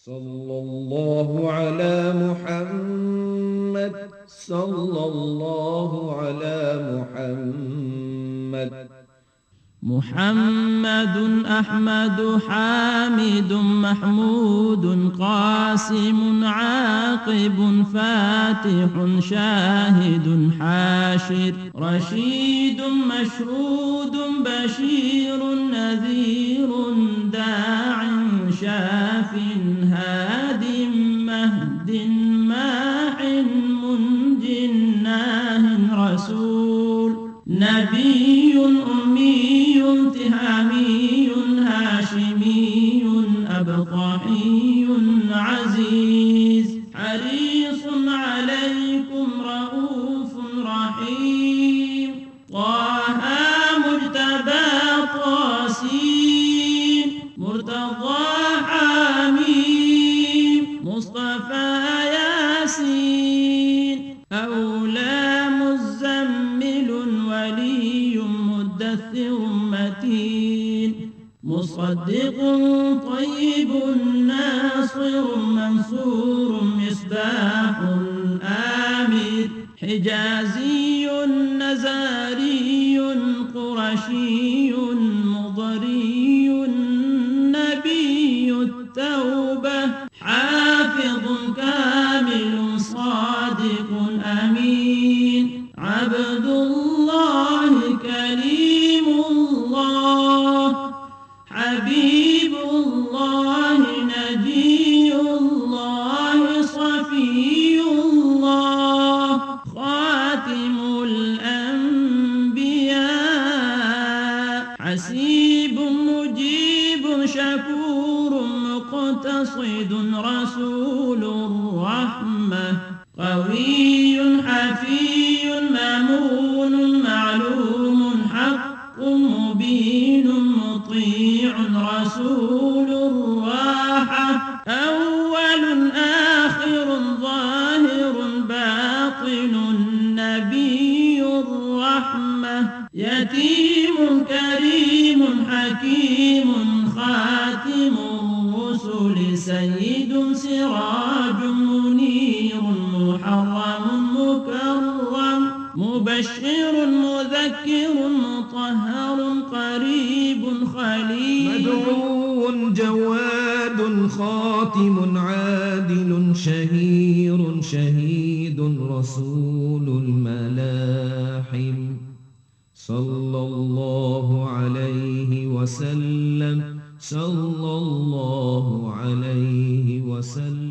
صلى الله على محمد صلى الله على محمد. محمد أحمد حامد محمود قاسم عاقب فاتح شاهد حاشر رشيد مشهود بشير نذير داع شاف هاد مهد ماح منج ناه رسول نبي أمي تهامي هاشمي أبطحي عزيز حريص عليكم رؤوف رحيم طه مجتبى طاسين مرتضى حميم مصطفى ياسين أولى مزمل ولي مدثر متين مصدق طيب ناصر منصور مصباح آمر حجازي نزاري قرشي مضري نبي التوبة حافظ كامل صادق أمين عبد الله كليم الله حبيب الله نجي الله صفي الله خاتم الأنبياء حسيب مجيب شكور مقتصد رسول الرحمة قوي حفي مامون معلوم حق مبين مطيع رسول الراحة أول آخر ظاهر باطن نبي الرحمة يتيم كريم حكيم خاتم الرسل سيد سراج منير محرم مكرم مبشر مذكر مطهر قريب خليل مدعو جواد خاتم عادل شهير شهيد رسول الملاحم صلى الله عليه وسلم صلى الله عليه وسلم.